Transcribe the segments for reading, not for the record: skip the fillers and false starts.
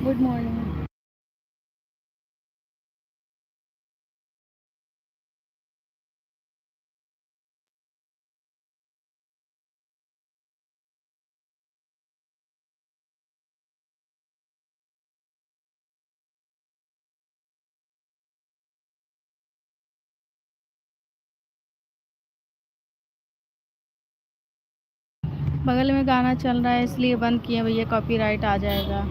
Good morning. बगल में गाना चल रहा है इसलिए बंद किए भैया, कॉपीराइट आ जाएगा।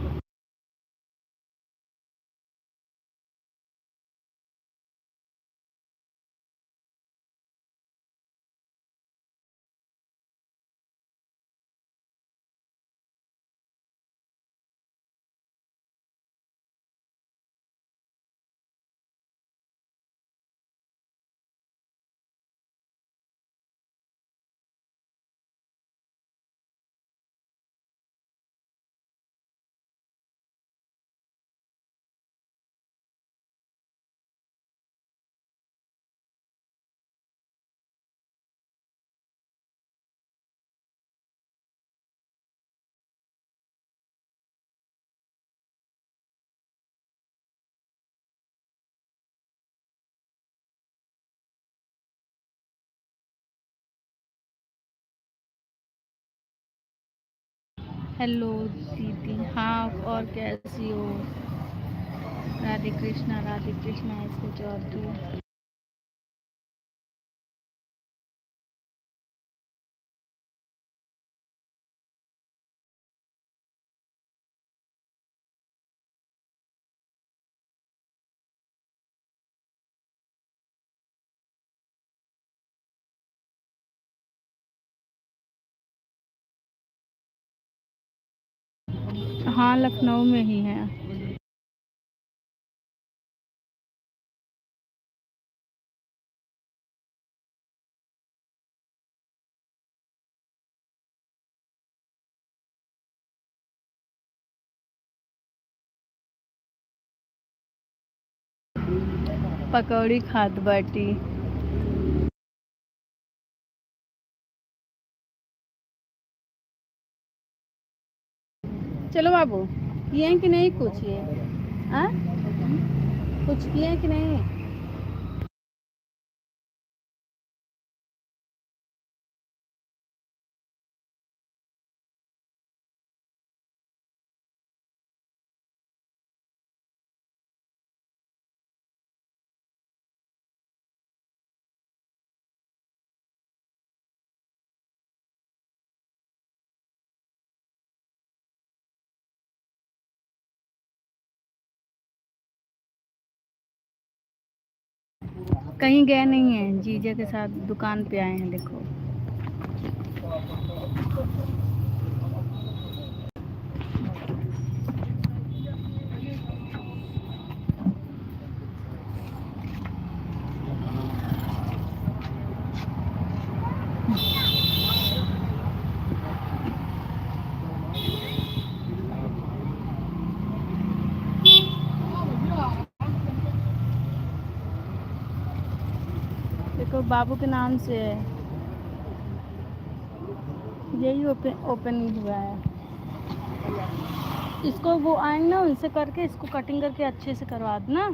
हेलो दीदी, हाँ और कैसी हो? राधे कृष्णा, राधे कृष्णा। इसको जोड़ दो। हाँ, लखनऊ में ही है। पकौड़ी खात बाटी। चलो बाबू, किए हैं कि नहीं कुछ ये? हाँ, कुछ किए हैं कि नहीं? कहीं गए नहीं हैं, जीजा के साथ दुकान पे आए हैं। देखो, देखो बाबू के नाम से है, यही ओपन हुआ है। इसको वो आएंगे ना, उनसे करके इसको कटिंग करके अच्छे से करवा देना।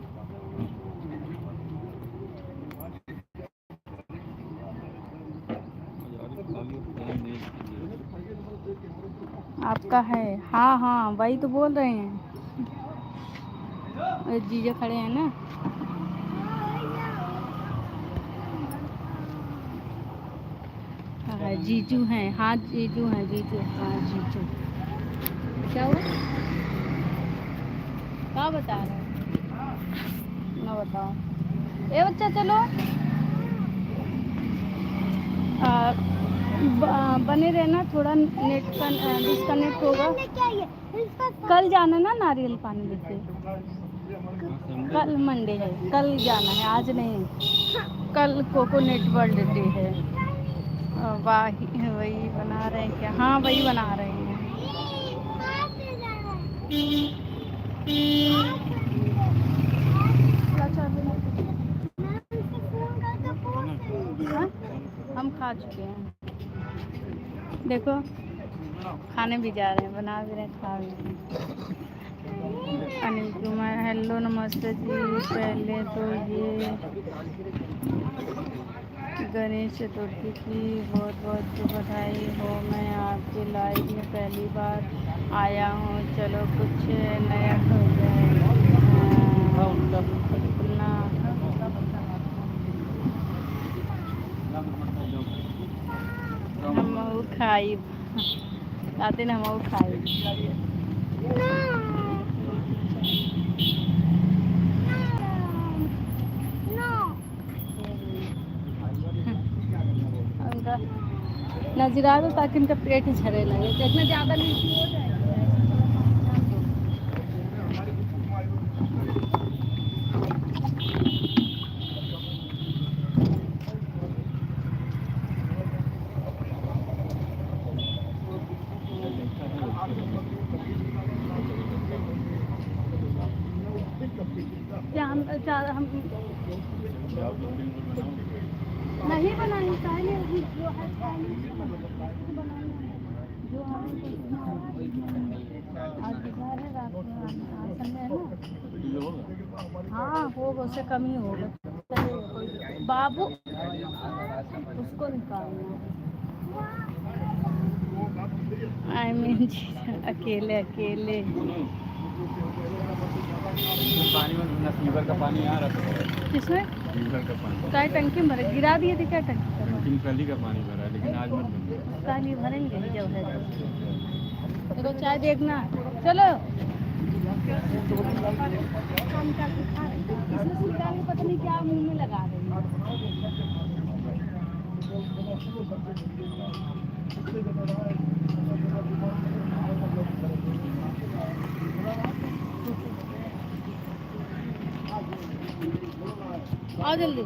आपका है? हाँ हाँ, वही तो बोल रहे हैं। जीजा खड़े हैं ना। हाँ, जीजू हैं। हाँ, जीजू हैं, जीजू। हाँ, जीजू। क्या हुआ? क्या बता रहे हैं? ना बताओ। ए बच्चा, चलो। आ, बने रहना, थोड़ा नेट का डिस्कनेक्ट होगा। कल जाना ना नारियल पानी लेके। कल मंडे है, कल जाना है, आज नहीं। कल कोकोनट वर्ल्ड डे है। वही वही बना रहे हैं क्या? हाँ, वही बना रहे हैं। हाँ, हम खा चुके हैं। देखो, खाने भी जा रहे हैं, बना भी रहे हैं, खा भी रहे हैं। अनिल कुमार हेलो नमस्ते जी। पहले तो ये गणेश चतुर्थी की बहुत बहुत बधाई हो। मैं आपके लाइव में पहली बार आया हूँ, चलो कुछ नया हो जाए। अपना हम खाई आते ना हम खाई उनका नजरा दो ताकि इनका पेट झरे लगे, देखना ज़्यादा नीचे हो जाए। हम नहीं बनाएंगे, पहले जो है जो आज बुधवार है, रात में संडे है ना। हाँ होगा, उससे कम ही होगा। बाबू उसको निकालना। आई मीन अकेले अकेले पानी में फीवर का पानी आ रहा है। किसमें? फीवर का पानी क्या टंकी में भरे? गिरा दिए थे क्या टंकी? टंकी कल का पानी भरा है, लेकिन आज मत भरो। कल ही भरेंगे जब है तो। देखो चाय देखना, चलो पता नहीं क्या मुंह में लगा रही आओ जल्दी।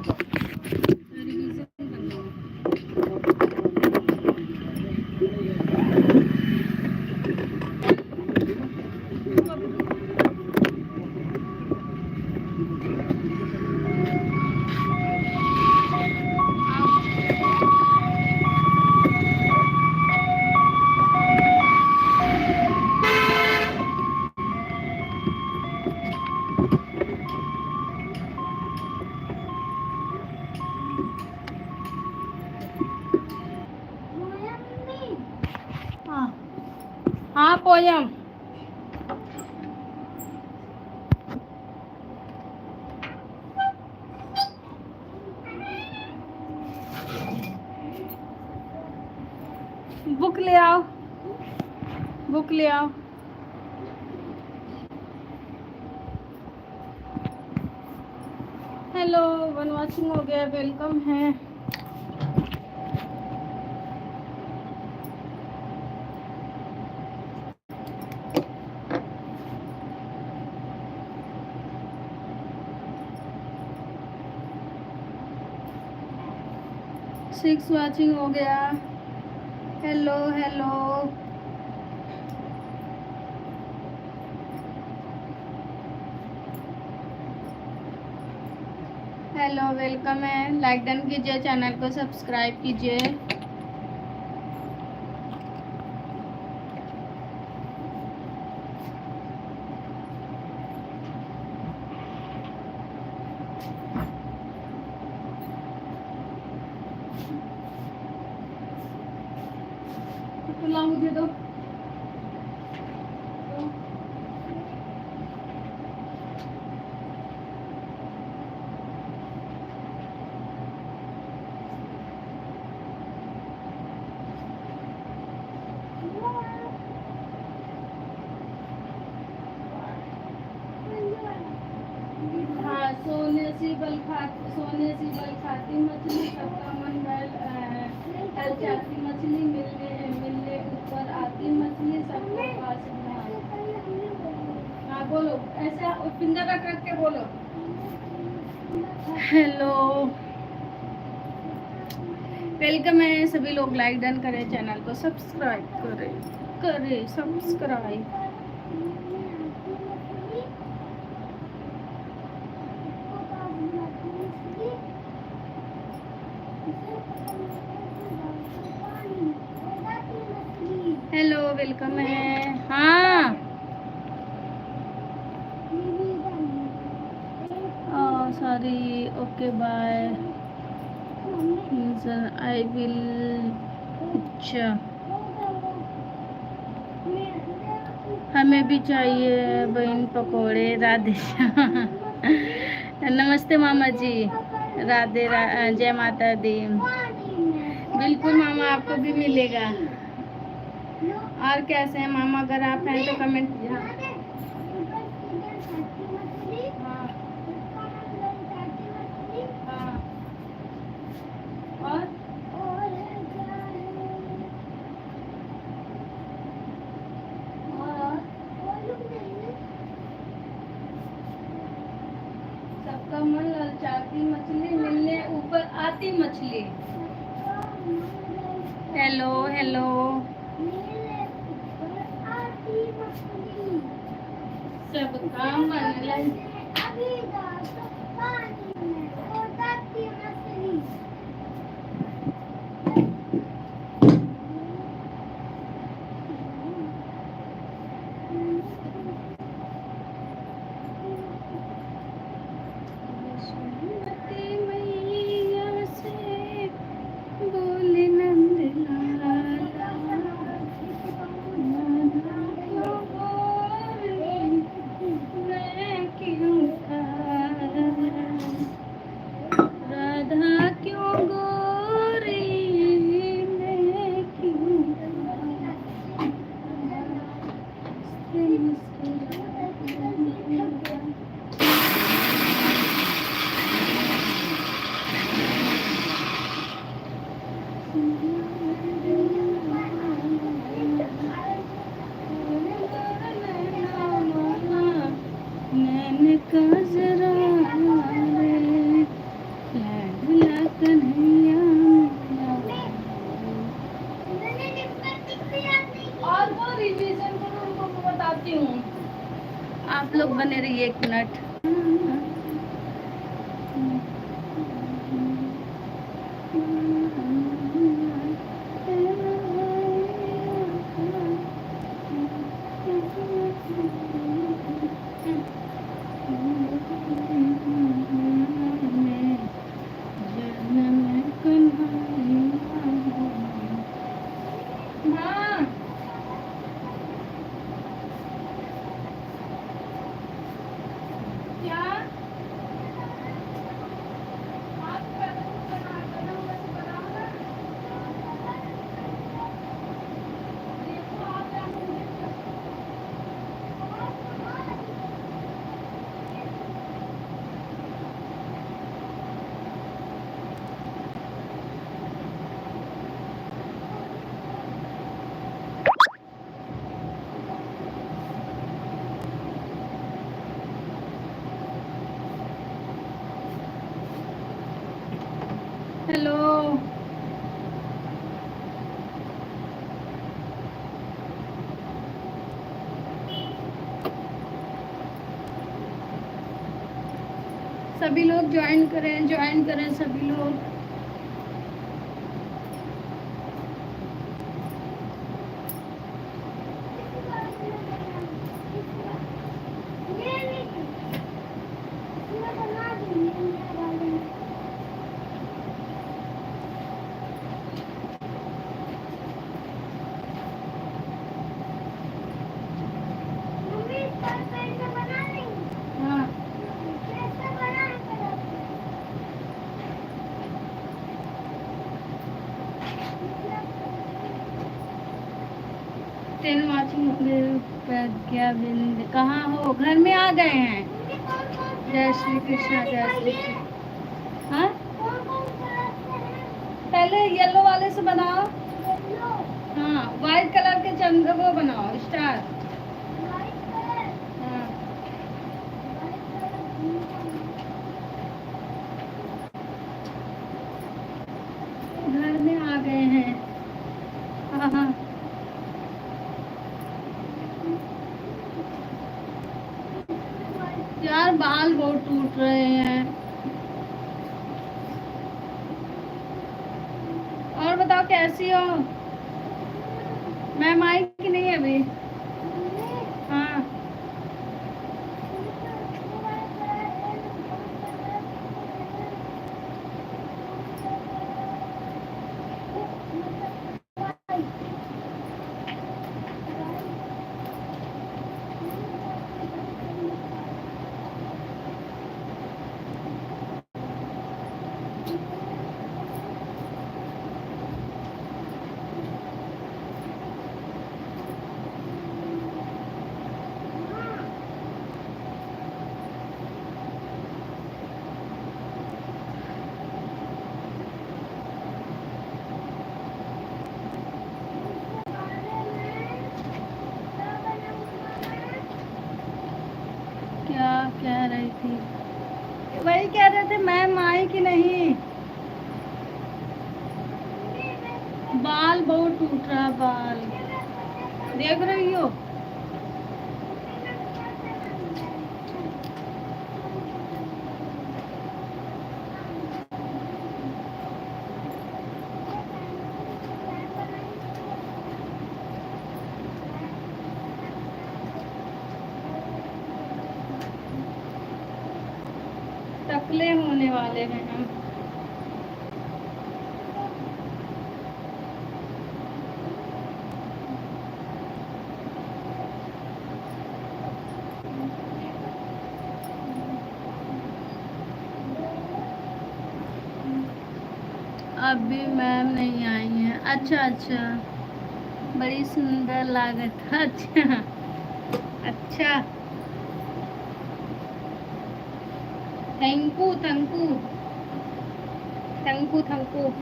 हाँ पोयम बुक ले आओ, बुक ले आओ। हेलो वन वॉचिंग हो गया, वेलकम है। सिक्स वॉचिंग हो गया। हेलो हेलो हेलो वेलकम है। लाइक डन कीजिए, चैनल को सब्सक्राइब कीजिए। मुझे दो। हाँ सोने सी बल खाती मछली, सबका मन कल चाहती मछली, मिलने ऊपर आती मछली, सबको पास हाँ बोलो, ऐसा पिंजरा रख रख के बोलो। हेलो वेलकम है। सभी लोग लाइक डन करें, चैनल को सब्सक्राइब करें सब्सक्राइब। हेलो वेलकम है। हाँ sorry, okay bye, I will. अच्छा, हमें भी चाहिए बहन पकोड़े। राधे श्याम। नमस्ते मामा जी। जय माता दी। बिल्कुल मामा, आपको भी मिलेगा। और कैसे हैं मामा? अगर आप हैं तो कमेंट। हाँ, हाँ। और सबका मन ललचाती मछली, मिलने ऊपर आती मछली। Hello hello. सबका मन लल सुमति मैया से बोले नंद लाला, मैं क्यों राधा क्यों गोरी, मैं क्यों मैंने कहा जरा रे लाडला कन्हैया और वो रिवीजन करो, उनको मैं बताती हूँ। आप लोग बने रहिए 1 मिनट। हाँ, क्या हेलो। सभी लोग ज्वाइन करें सभी लोग। हाँ, टेन वाचिंग क्या बिंद, कहाँ हो? घर में आ गए हैं। जय श्री कृष्णा, जय श्री कृष्ण। हाँ, पहले येलो वाले से बनाओ। हाँ, व्हाइट कलर के चंद्र वो बनाओ, स्टार। हाँ, घर में आ गए हैं। हाँ हाँ, यार बाल बहुत टूट रहे हैं। और बताओ कैसी हो? मैम आई कि नहीं अभी? हाँ, थे मैम आई कि नहीं। बाल बहुत टूट रहा बाल, देख रही हो। टकले होने वाले हैं हम। अभी मैम नहीं आई हैं। अच्छा अच्छा, बड़ी सुंदर लागत। अच्छा अच्छा, thank you thank you thank you thank you.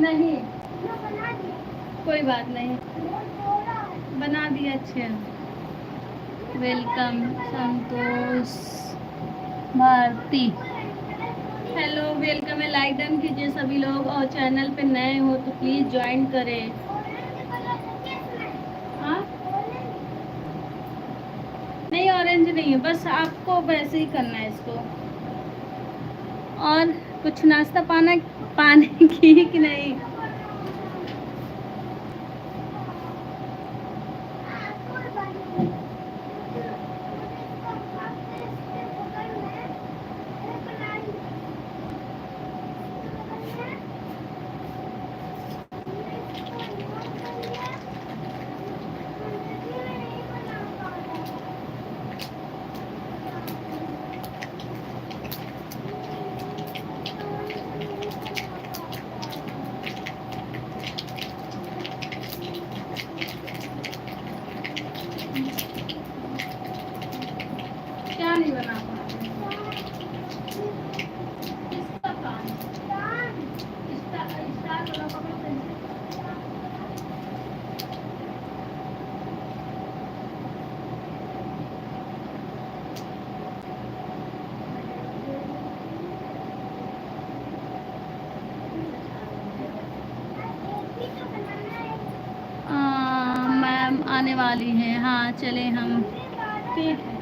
नहीं कोई बात नहीं, बना दिया। अच्छा, वेलकम संतोष भारती। हेलो वेलकम है, लाइक डन कीजिए सभी लोग, और चैनल पे नए हो तो प्लीज ज्वाइन करें। हाँ नहीं, ऑरेंज नहीं है, बस आपको वैसे ही करना है इसको। और कुछ नाश्ता पाना पाने की कि नहीं। क्या नहीं बना पाते? किसका काम? स्टार वाला पकड़ो कैसे? मैम आने वाली हैं। हाँ चले हम, ठीक है।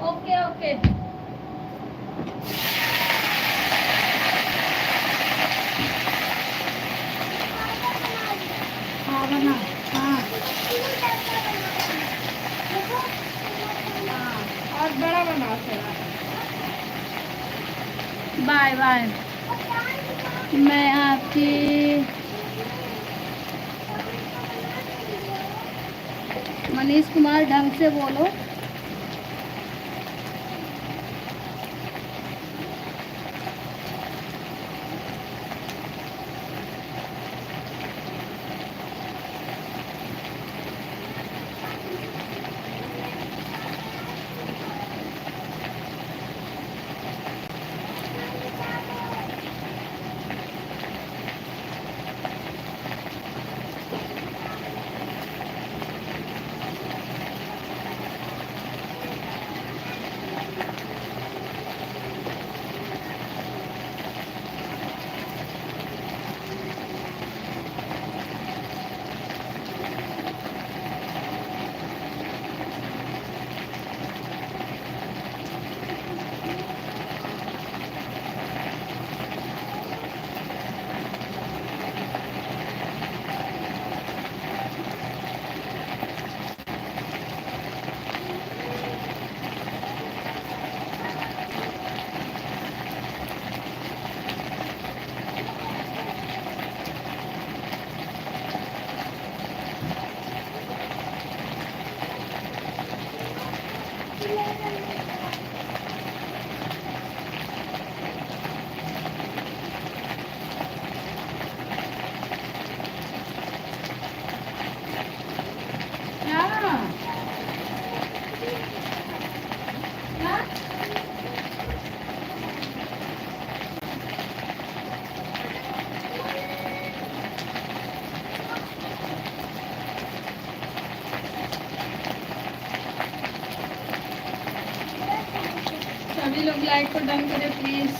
Okay okay. हाँ बना। हाँ और बड़ा बना थोड़ा। Bye bye. मैं आपकी मनीष कुमार, ढंग से बोलो। सभी लोग लाइक को डन करें प्लीज।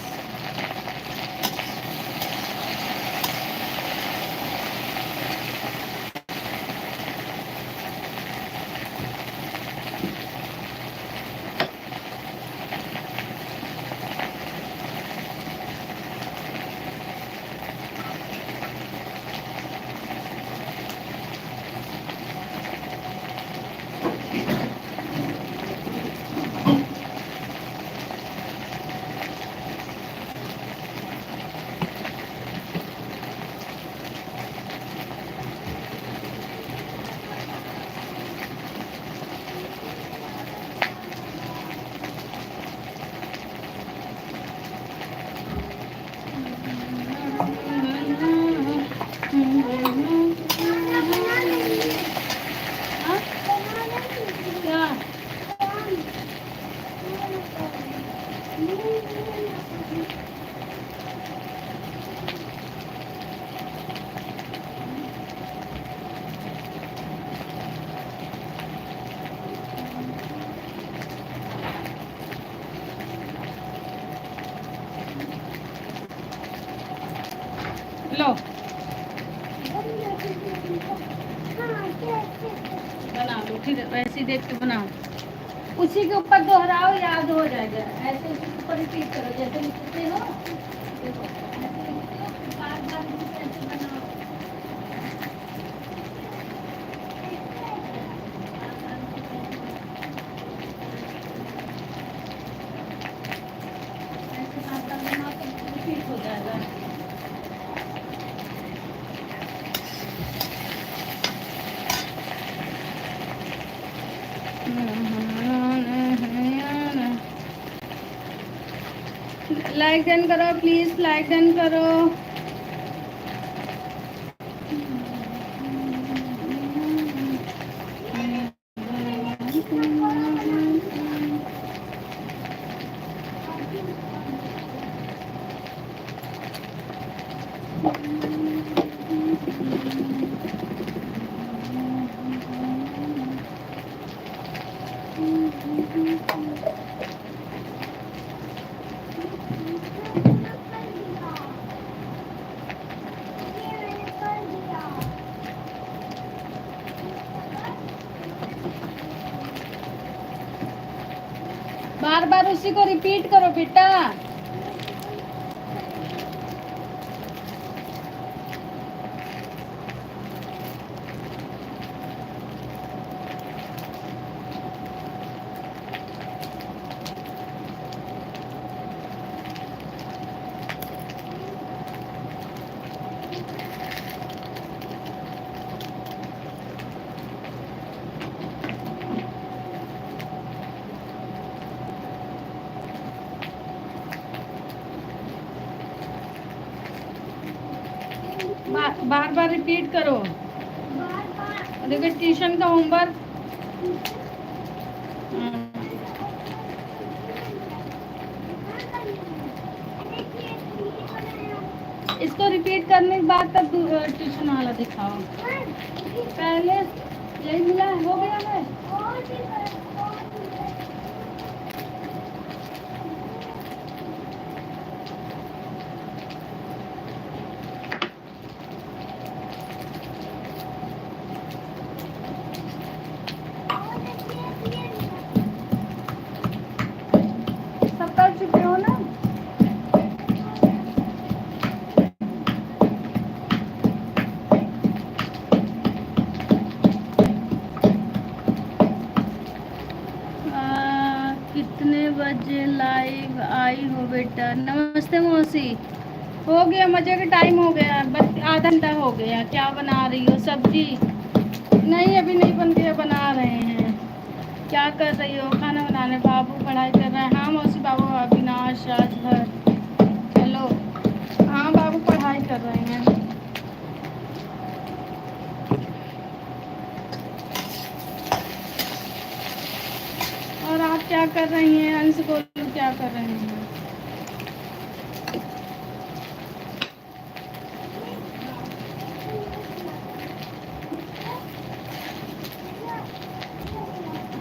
लो बना लो, ठीक है वैसे ही देख के बनाओ, उसी के ऊपर दोहराओ, याद हो जाएगा। ऐसे उसी के ऊपर रिपीट करो जैसे लिखते हो, देखो ऐसे लिखते हो, बार-बार ऐसे बनाओ। ऐसे बार-बार बनाओ तो रिपीट हो जाएगा। लाइक डन करो प्लीज, लाइक डन करो। बार बार उसी को रिपीट करो बेटा। बार बार रिपीट करो। देखो ट्यूशन का होमवर्क इसको रिपीट करने के बाद तब ट्यूशन वाला दिखाओ। पहले यही मिला है, हो गया है। सब कर चुके हो ना? कितने बजे लाइव आई हो बेटा? नमस्ते मौसी। हो गया, मजे का टाइम हो गया, बस आधा घंटा हो गया। क्या बना रही हो? सब्जी? नहीं अभी नहीं बन गया, बना रहे हैं। क्या कर रही हो? खाना बनाने। बाबू पढ़ाई कर रहा है। हाँ मौसी, बाबू अविनाश राजभर। हेलो। हाँ बाबू पढ़ाई कर रहे हैं। और आप क्या कर रही हैं? अंश गोलू क्या कर रहे हैं?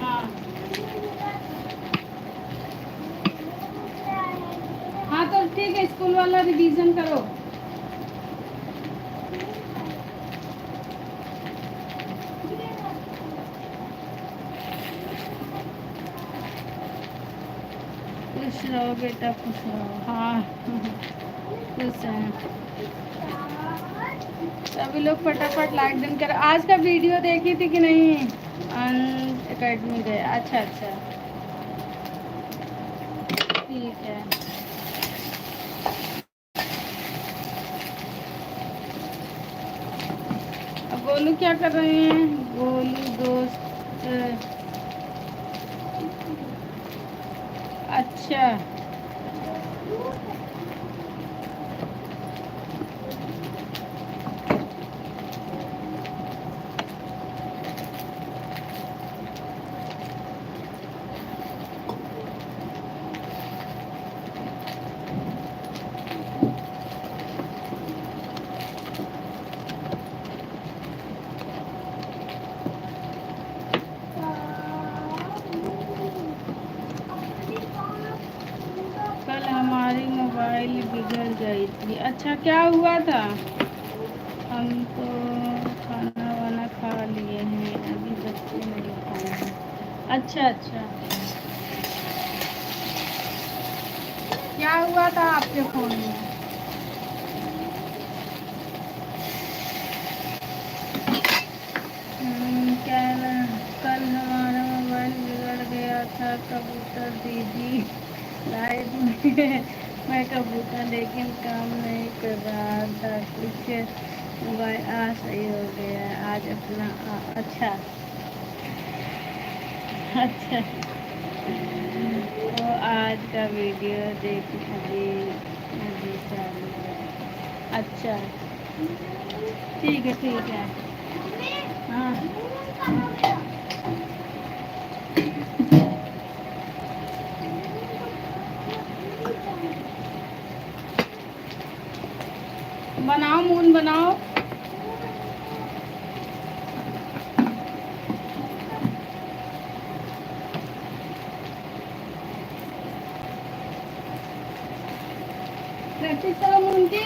हाँ रिवीजन करो। खुश रहो बेटा, खुश रहो। हाँ खुश हैं सभी लोग। फटाफट लाइक डन करो। आज का वीडियो देखी थी कि नहीं? अनअकैडमी गए, अच्छा अच्छा ठीक है। अब गोलू क्या कर रहे हैं? गोलू दोस्त अच्छा कल हमारी मोबाइल बिगड़ गई थी। अच्छा क्या हुआ था? हम तो खाना वाना खा लिए हैं, अभी बच्चे नहीं खाए हैं। अच्छा अच्छा क्या हुआ था आपके फ़ोन में? क्या कल हमारा मोबाइल बिगड़ गया था। कबूतर दीदी लाइट में मैं कबूतर लेकिन काम नहीं कर रहा था। कुछ मोबाइल सही हो गया आज अपना अच्छा अच्छा तो आज का वीडियो देख अभी अभी चालू है। अच्छा ठीक है ठीक है। हाँ बनाओ मून बनाओ। प्रैक्टिस करो मून की।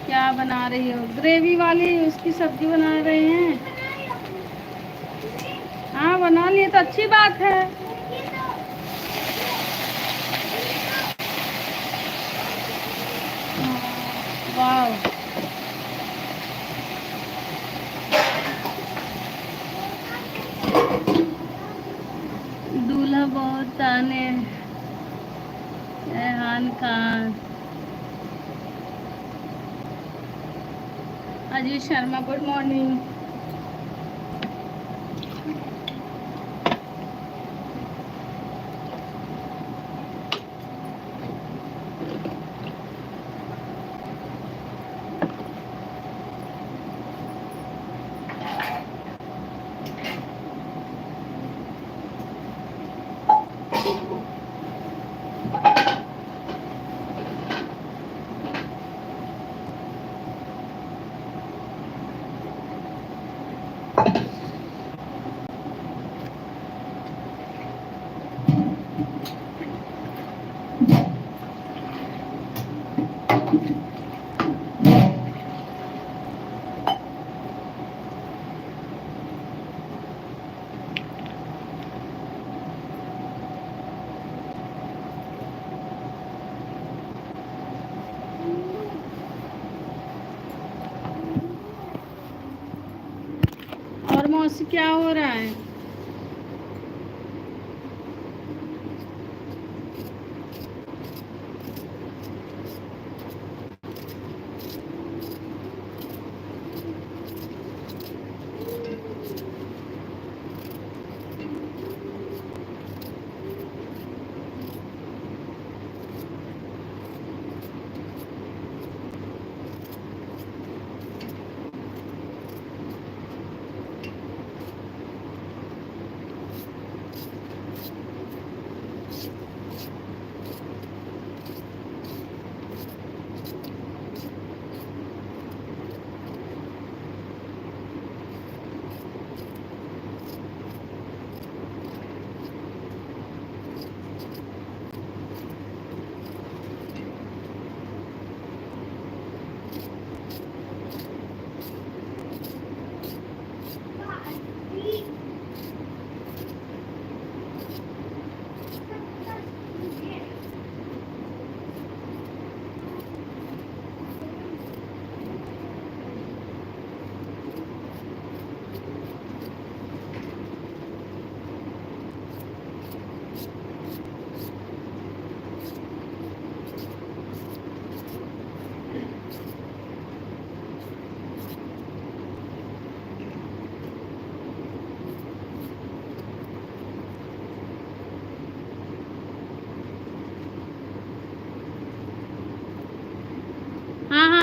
क्या बना रही हो? ग्रेवी वाली उसकी सब्जी बना रहे हैं। हाँ बना लिए तो अच्छी बात है। वाह दूल्हा बहुत ताने। Rehan Khan, Ajit Sharma good morning. और मौसी क्या हो रहा है?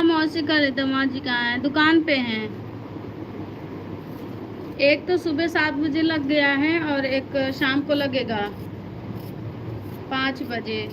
मौसी का दमाद जी कहाँ है? दुकान पे हैं। एक तो सुबह 7 बजे लग गया है और एक शाम को लगेगा 5 बजे।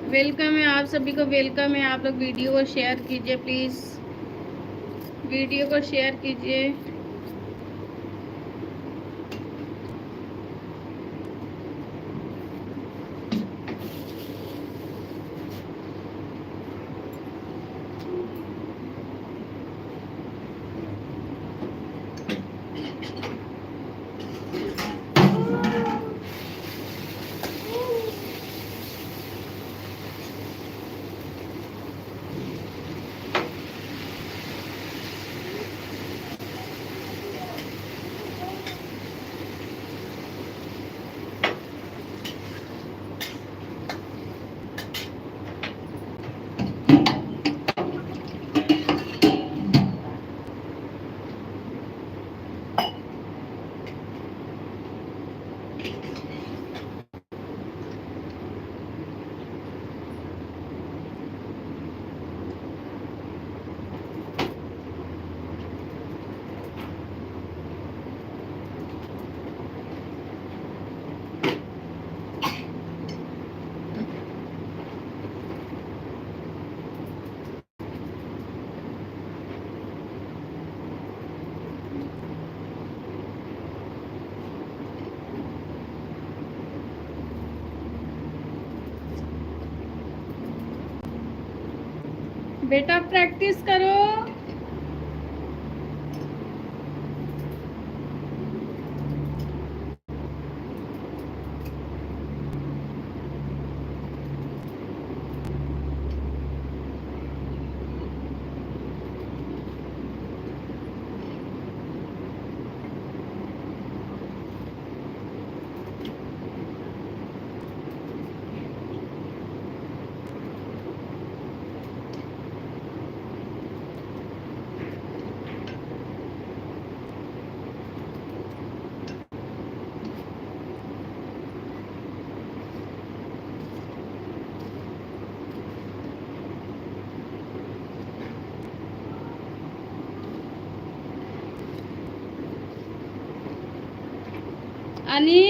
वेलकम है, आप सभी को वेलकम है। आप लोग वीडियो को शेयर कीजिए प्लीज़, वीडियो को शेयर कीजिए। बेटा प्रैक्टिस करो। अनि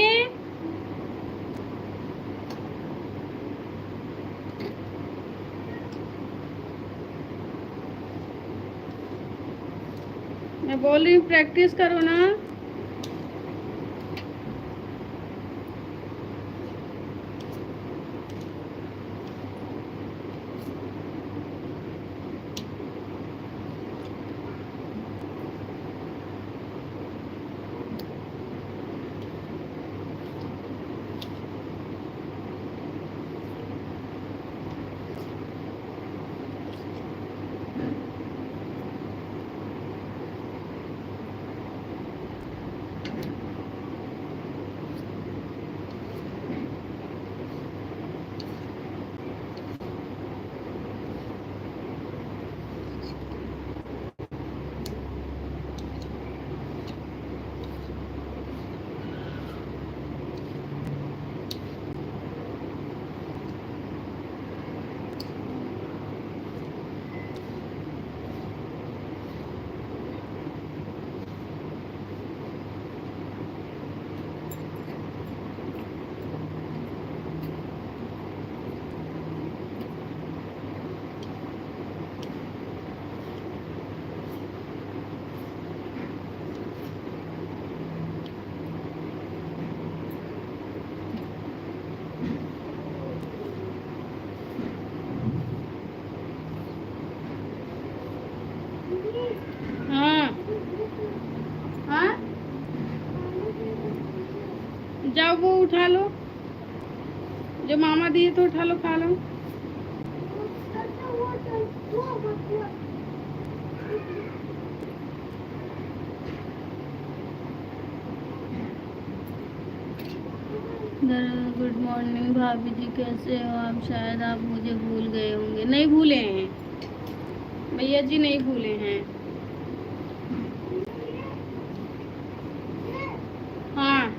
मैं बोल रही हूँ प्रैक्टिस करो ना। हाँ हाँ, जाओ वो उठा लो, जो मामा दिए तो उठा लो, खा लो। गुड मॉर्निंग भाभी जी, कैसे हो आप? शायद आप मुझे भूल गए होंगे। नहीं भूले हैं भैया जी, नहीं भूले हैं। हाँ,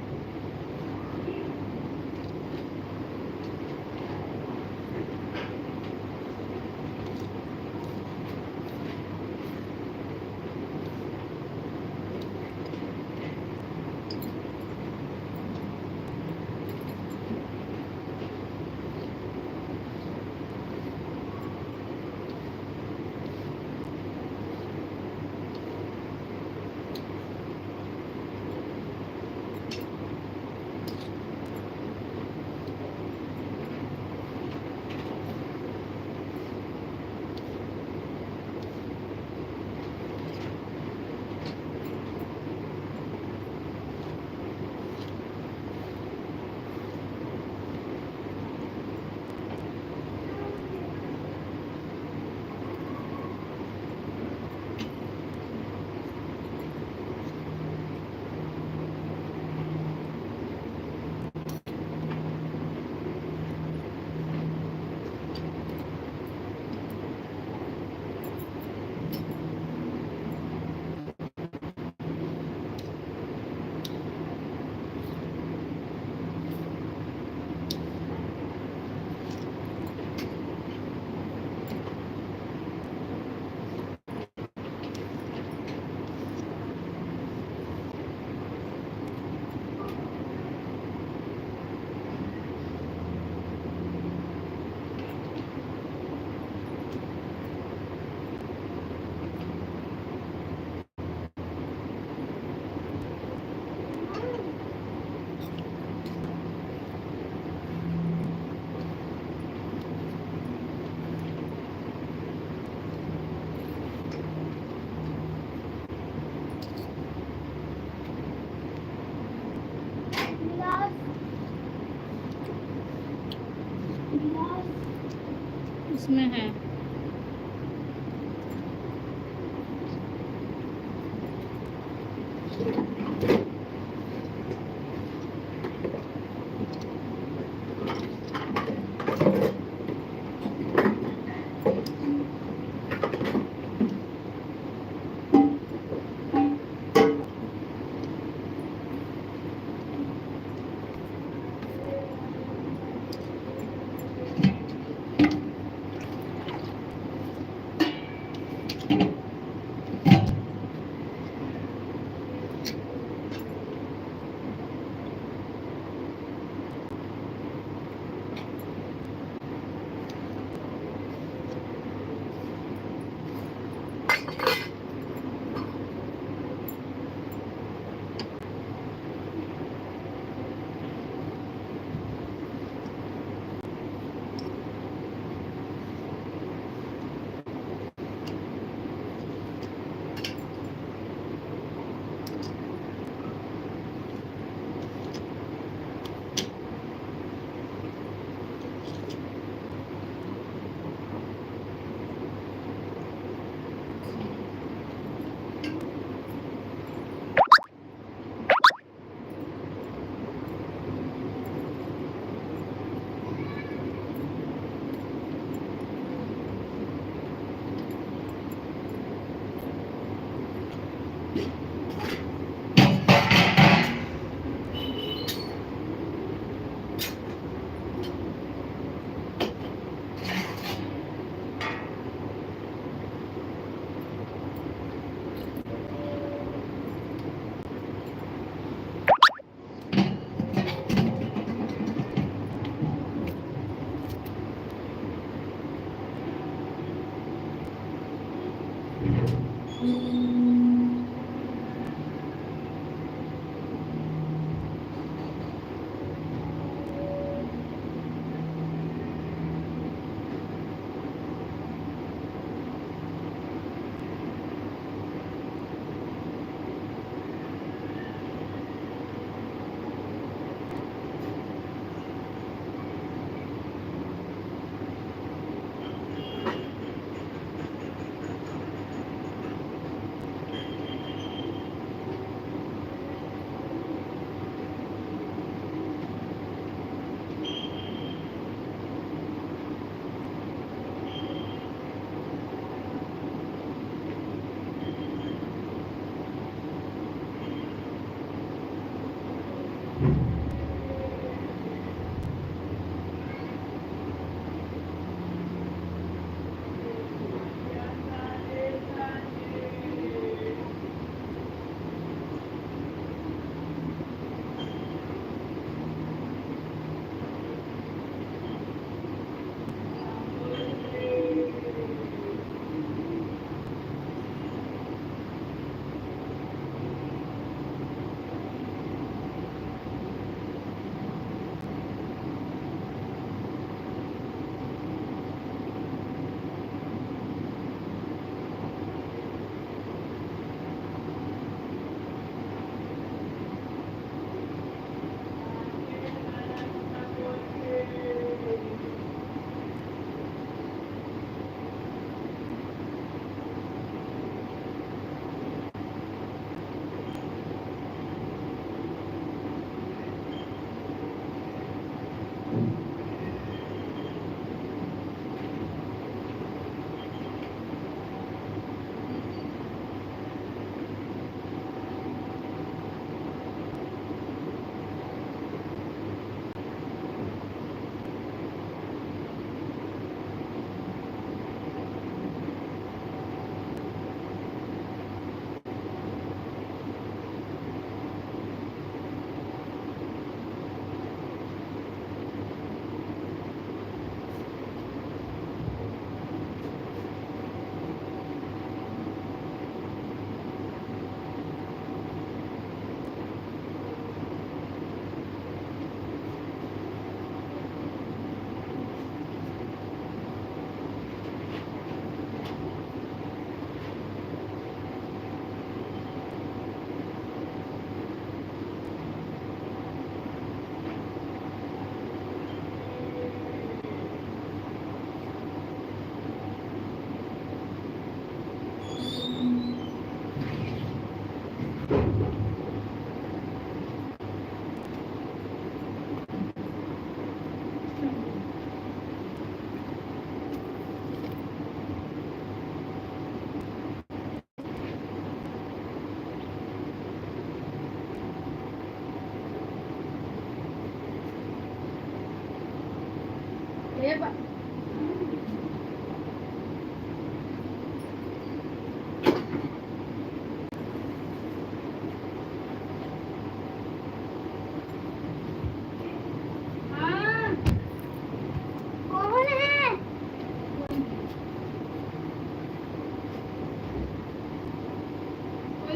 इसमें है।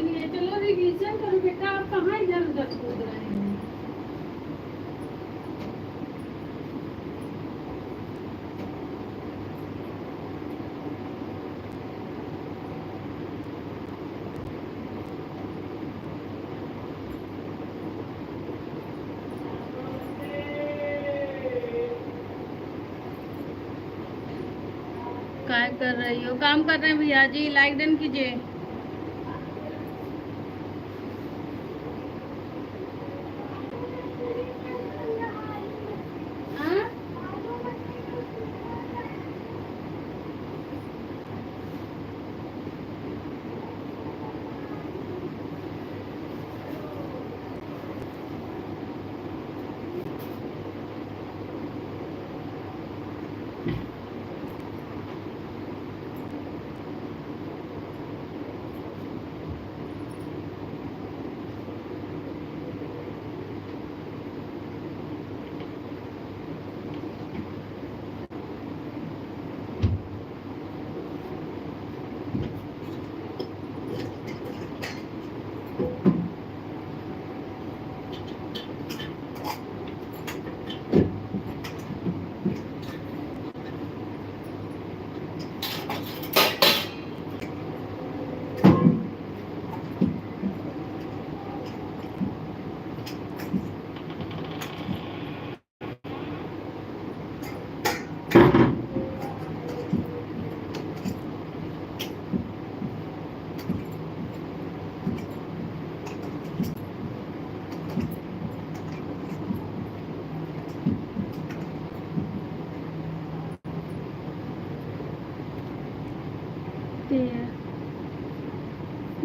कोई नहीं है, चलो रिवीजन करो बेटा, आप कहाँ इधर उधर कूद रहे हैं। क्या कर रही हो? काम कर रहे हैं भैया जी, लाइक डन कीजिए। हाँ?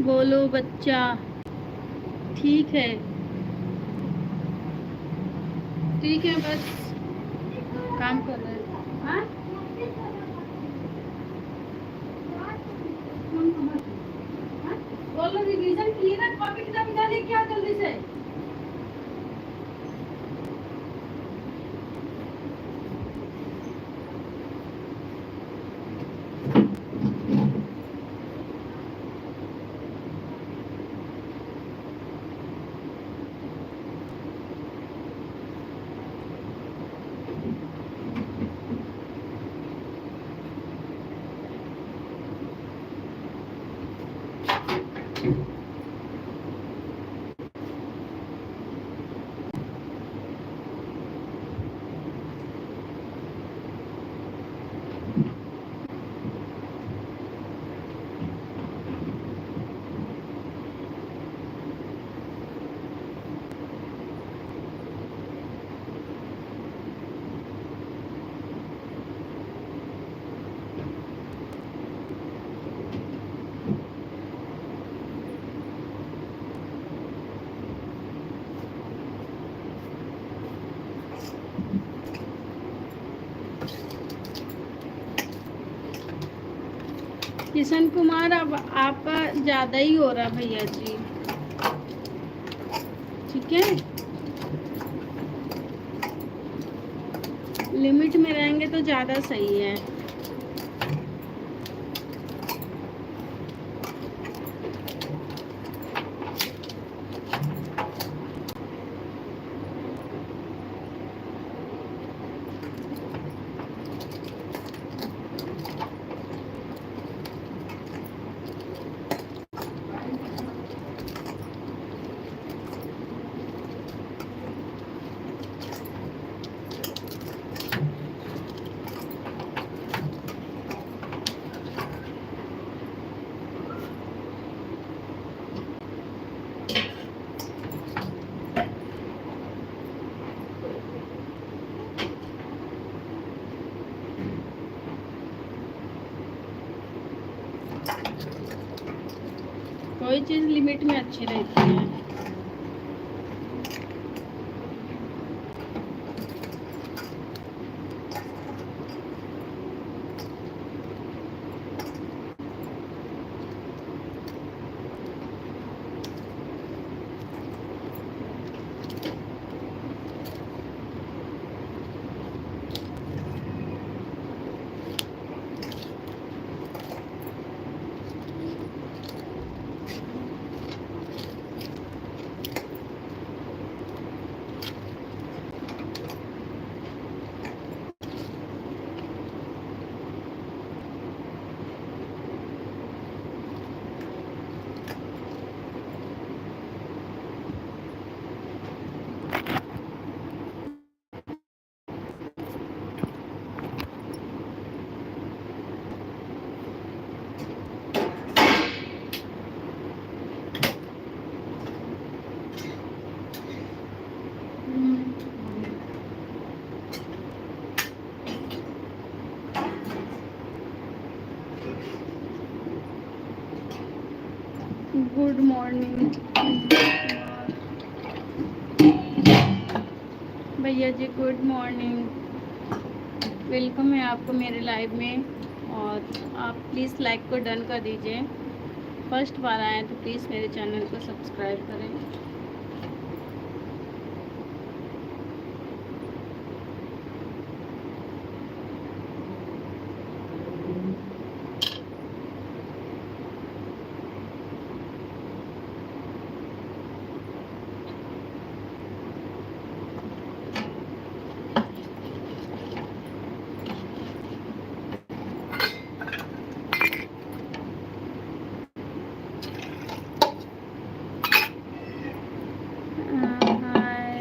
बोलो बच्चा, ठीक है, ठीक है, बस काम कर रहे हैं। हाँ? हाँ? बोलो रिवीजन किए ना, कॉपी किताब निकाल लेके आओ जल्दी से। किशन कुमार, अब आपका ज़्यादा ही हो रहा भैया जी, ठीक है, लिमिट में रहेंगे तो ज़्यादा सही है। कोई चीज़ लिमिट में अच्छी रहती है। गुड मॉर्निंग भैया जी, गुड मॉर्निंग। वेलकम है आपको मेरे लाइव में। और आप प्लीज़ लाइक को डन कर दीजिए। फर्स्ट बार आए तो प्लीज़ मेरे चैनल को सब्सक्राइब करें। हाय।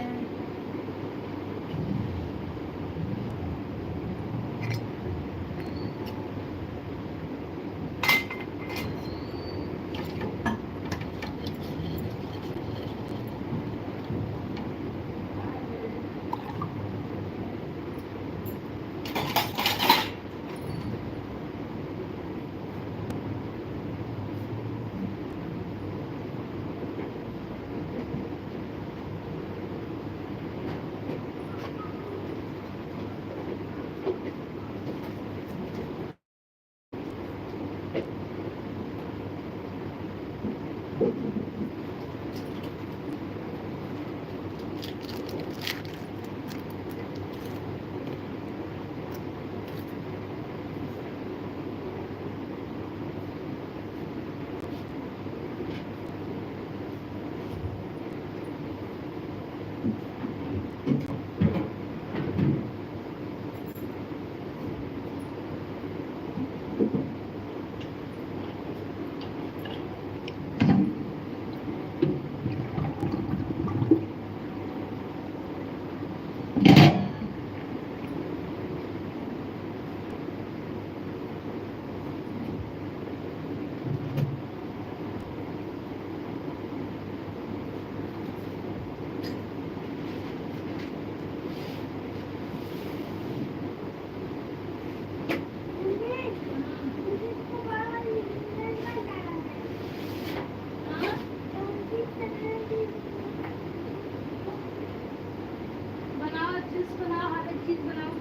बनाओ, चीज बनाओ, हर एक चीज बनाओ।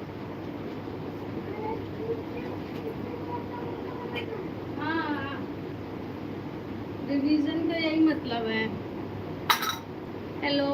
हाँ, रिवीजन का यही मतलब है। हेलो।